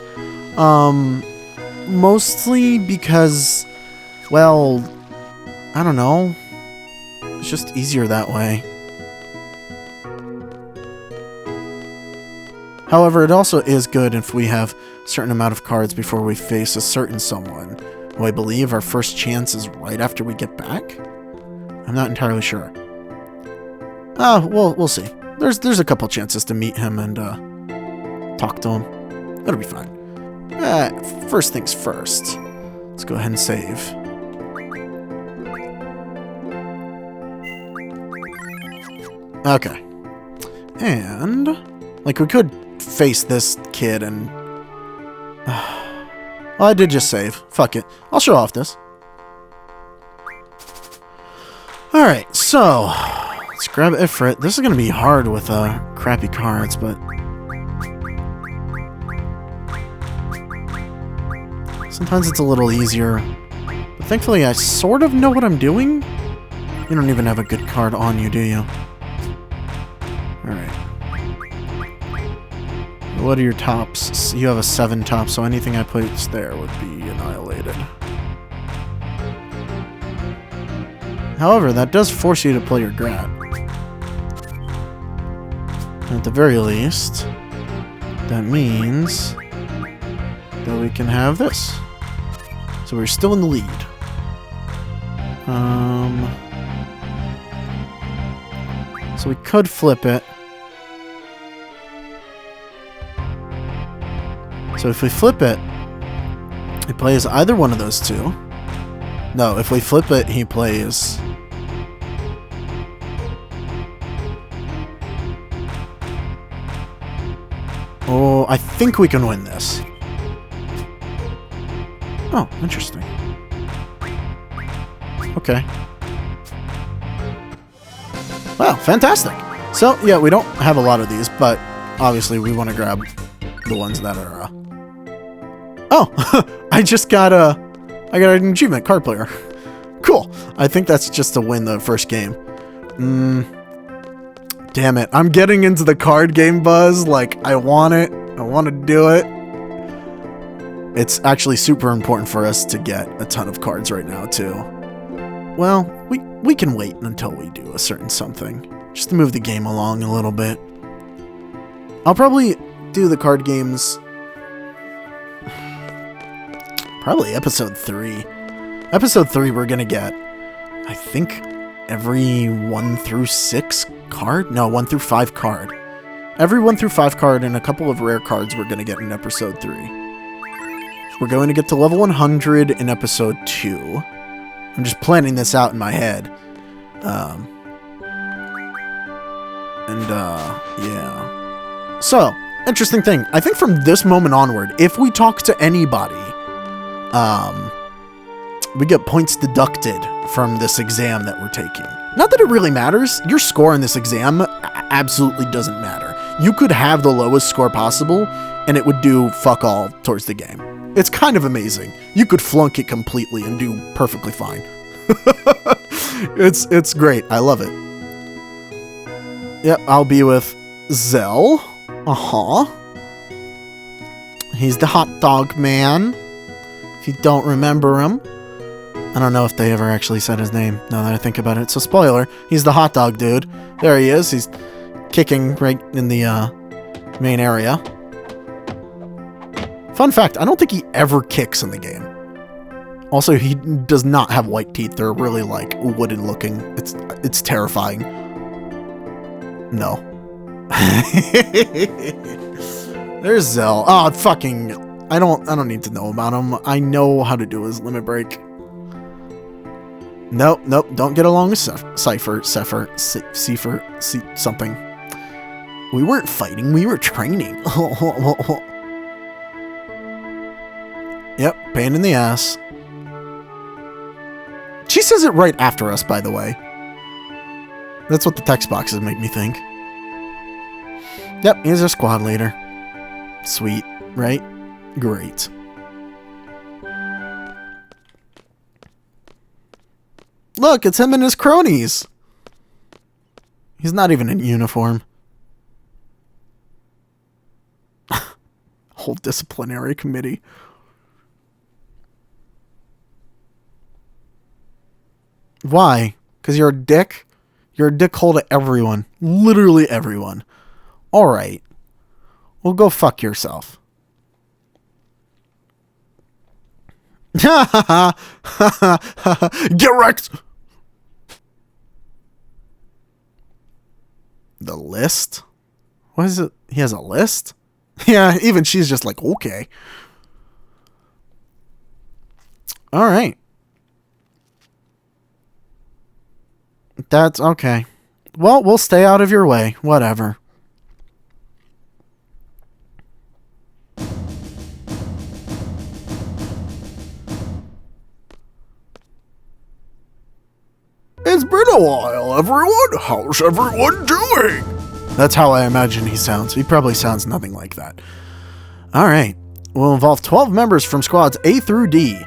Mostly because, well, I don't know. It's just easier that way. However, it also is good if we have a certain amount of cards before we face a certain someone, who I believe our first chance is right after we get back? I'm not entirely sure. We'll see. There's a couple chances to meet him and talk to him. That'll be fine. First things first. Let's go ahead and save. Okay. And, like, we could face this kid and... well, I did just save. Fuck it. I'll show off this. Alright, so... let's grab Ifrit. This is going to be hard with crappy cards, but... sometimes it's a little easier. But thankfully, I sort of know what I'm doing. You don't even have a good card on you, do you? Alright. What are your tops? You have a 7 top, so anything I place there would be annihilated. However, that does force you to play your Grat. At the very least, that means that we can have this. So we're still in the lead. So we could flip it. So if we flip it, he plays either one of those two. No, if we flip it, he plays... oh, I think we can win this. Oh, interesting. Okay. Wow, fantastic. So, yeah, we don't have a lot of these, but obviously we want to grab the ones that are, Oh! I just got I got an achievement, card player. Cool. I think that's just to win the first game. Damn it. I'm getting into the card game buzz. Like, I want it. I want to do it. It's actually super important for us to get a ton of cards right now, too. Well, we can wait until we do a certain something. Just to move the game along a little bit. I'll probably do the card games... Probably episode 3. Episode 3 we're gonna get, I think, every 1 through 6 card? No, 1 through 5 card. Every 1 through 5 card and a couple of rare cards we're gonna get in episode 3. We're going to get to level 100 in episode 2. I'm just planning this out in my head. Yeah. So, interesting thing. I think from this moment onward, if we talk to anybody, we get points deducted from this exam that we're taking. Not that it really matters. Your score in this exam absolutely doesn't matter. You could have the lowest score possible, and it would do fuck all towards the game. It's kind of amazing. You could flunk it completely and do perfectly fine. It's great. I love it. Yep, I'll be with Zell. He's the hot dog man. If you don't remember him. I don't know if they ever actually said his name, now that I think about it. So spoiler, he's the hot dog dude. There he is. He's kicking right in the main area. Fun fact, I don't think he ever kicks in the game. Also, he does not have white teeth. They're really, like, wooden looking. It's terrifying. No. There's Zell. Oh, fucking... I don't need to know about him. I know how to do his limit break. Nope, don't get along with Cypher, something. We weren't fighting, we were training. Yep, pain in the ass. She says it right after us, by the way. That's what the text boxes make me think. Yep, he's our squad leader. Sweet, right? Great. Look, it's him and his cronies. He's not even in uniform. Whole disciplinary committee. Why? Because you're a dick? You're a dickhole to everyone. Literally everyone. Alright. Well, go fuck yourself. Get wrecked! The list? What is it? He has a list? Yeah, even she's just like, okay. Alright. That's okay. Well, we'll stay out of your way. Whatever. It's been a while, everyone. How's everyone doing? That's how I imagine he sounds. He probably sounds nothing like that. Alright. We'll involve 12 members from squads A through D.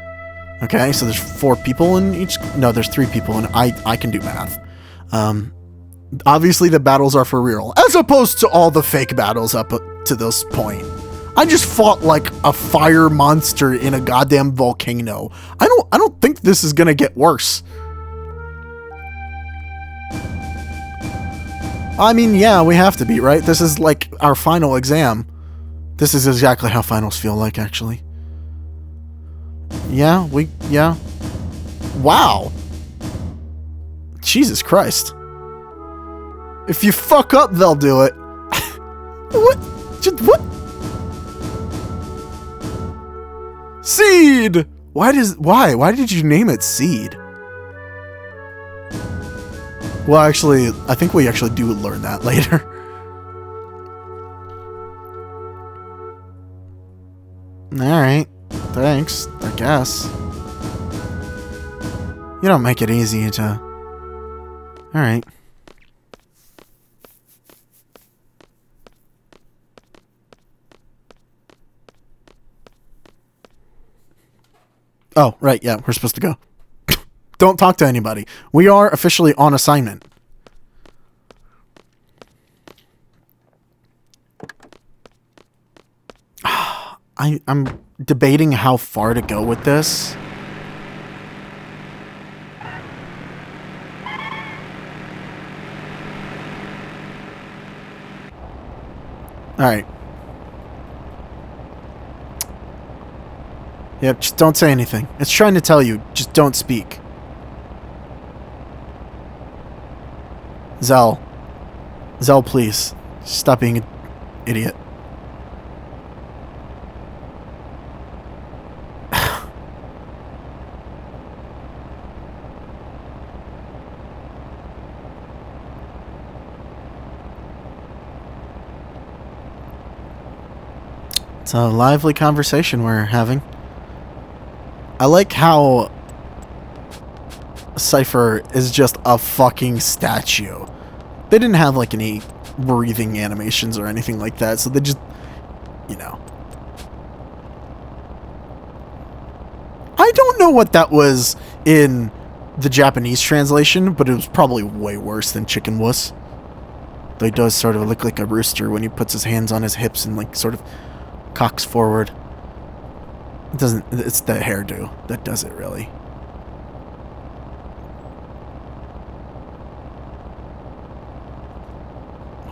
Okay, so there's 4 people in each... No, there's 3 people, and I can do math. Obviously, the battles are for real, as opposed to all the fake battles up to this point. I just fought like a fire monster in a goddamn volcano. I don't think this is gonna get worse. I mean, yeah, we have to be, right? This is like our final exam. This is exactly how finals feel like, actually. Yeah. Wow. Jesus Christ. If you fuck up, they'll do it. What? Seed! Why did you name it Seed? Well, actually, I think we actually do learn that later. Alright. Thanks, I guess. You don't make it easy to... Alright. Oh, right, yeah, we're supposed to go. Don't talk to anybody. We are officially on assignment. I'm debating how far to go with this. Alright. Yep, just don't say anything. It's trying to tell you, just don't speak. Zell. Zell, please. Stop being an idiot. It's a lively conversation we're having. I like how Cypher is just a fucking statue. They didn't have like any breathing animations or anything like that, so they just, you know. I don't know what that was in the Japanese translation, but it was probably way worse than Chicken Wuss. Though he does sort of look like a rooster when he puts his hands on his hips and like sort of cocks forward. It doesn't, it's the hairdo that does it, really.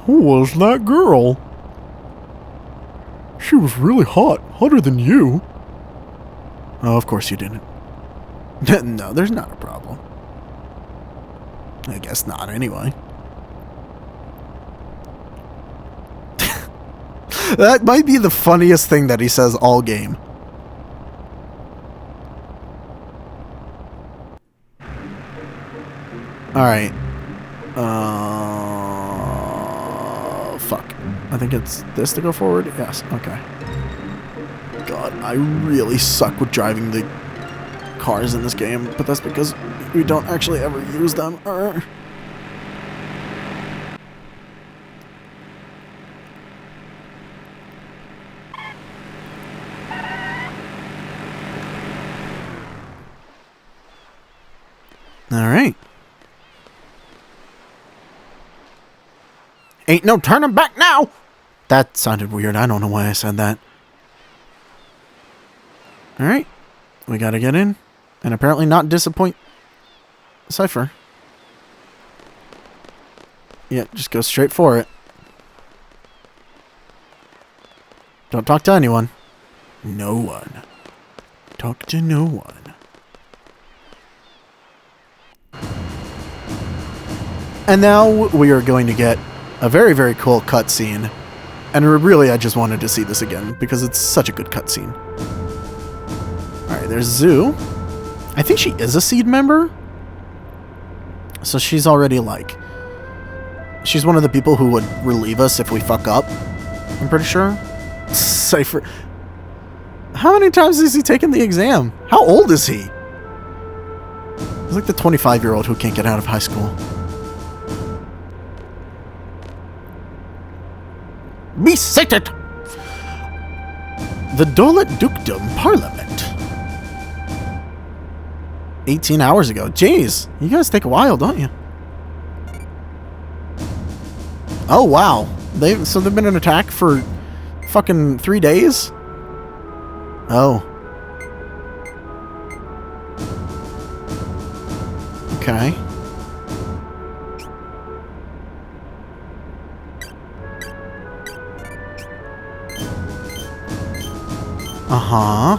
Who was that girl? She was really hot. Hotter than you. Oh, of course you didn't. No, there's not a problem. I guess not, anyway. That might be the funniest thing that he says all game. Alright. Fuck. I think it's this to go forward? Yes, okay. God, I really suck with driving the cars in this game, but that's because we don't actually ever use them. Alright. Ain't no turning back now! That sounded weird. I don't know why I said that. Alright. We gotta get in. And apparently not disappoint Cypher. Yeah, just go straight for it. Don't talk to anyone. No one. Talk to no one. And now we are going to get a very, very cool cutscene. And really, I just wanted to see this again because it's such a good cutscene. Alright, there's Zoo. I think she is a seed member. So she's already like... She's one of the people who would relieve us if we fuck up. I'm pretty sure. Cypher. How many times has he taken the exam? How old is he? He's like the 25-year-old who can't get out of high school. Be seated! The Dolet Dukedom Parliament. 18 hours ago. Jeez, you guys take a while, don't you? Oh, wow. So they've been an attack for fucking 3 days? Oh. Okay. Uh-huh.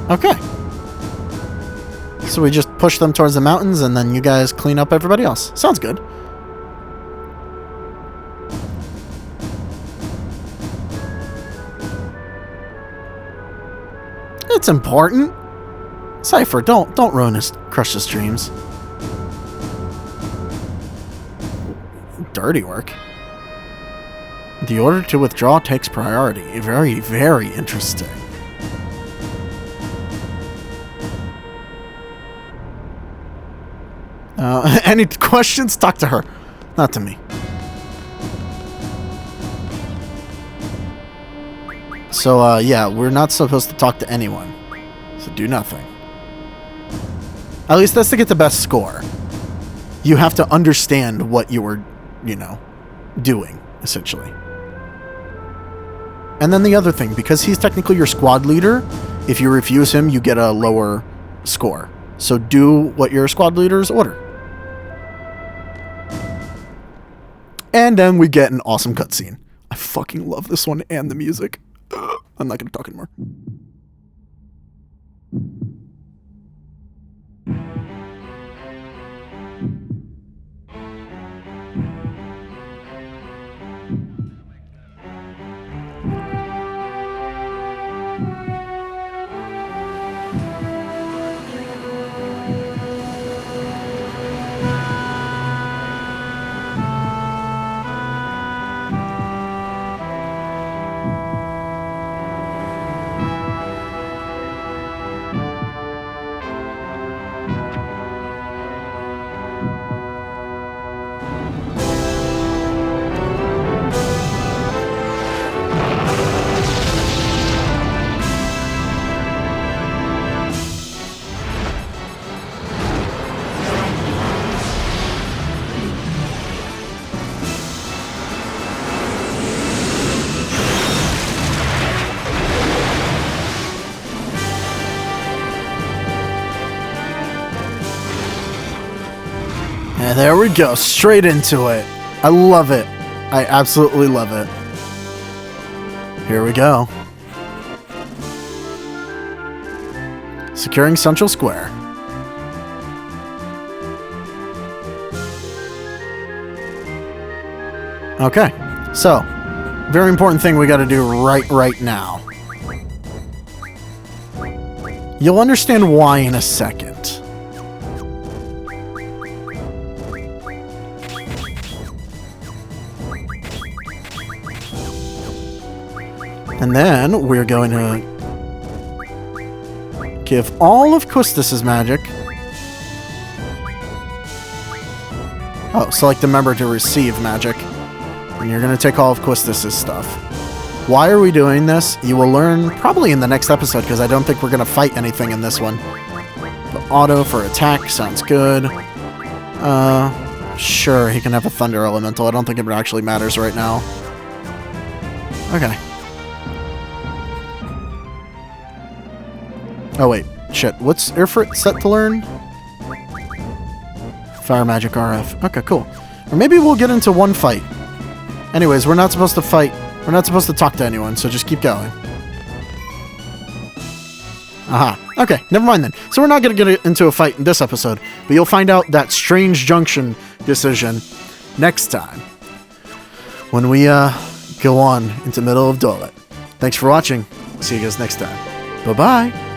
Okay. So we just push them towards the mountains and then you guys clean up everybody else. Sounds good. It's important. Cypher, don't crush his dreams. Dirty work. The order to withdraw takes priority. Very, very interesting. Any questions? Talk to her. Not to me. So, yeah, we're not supposed to talk to anyone. So do nothing. At least that's to get the best score. You have to understand what you were, you know, doing, essentially. And then the other thing, because he's technically your squad leader, if you refuse him, you get a lower score. So do what your squad leaders order. And then we get an awesome cutscene. I fucking love this one and the music. I'm not going to talk anymore. And there we go, straight into it. I love it. I absolutely love it. Here we go. Securing Central Square. Okay, so, very important thing we gotta do right now. You'll understand why in a second. And then we're going to give all of Quistis' magic. Oh, select a member to receive magic. And you're going to take all of Quistis' stuff. Why are we doing this? You will learn probably in the next episode, because I don't think we're going to fight anything in this one. But auto for attack sounds good. Sure, he can have a Thunder Elemental. I don't think it actually matters right now. Okay. Oh wait, shit. What's Ifrit set to learn? Fire Magic RF. Okay, cool. Or maybe we'll get into one fight. Anyways, we're not supposed to fight. We're not supposed to talk to anyone, so just keep going. Aha. Okay, never mind then. So we're not going to get into a fight in this episode, but you'll find out that Strange Junction decision next time. When we, go on into the middle of Dolet. Thanks for watching. See you guys next time. Bye-bye.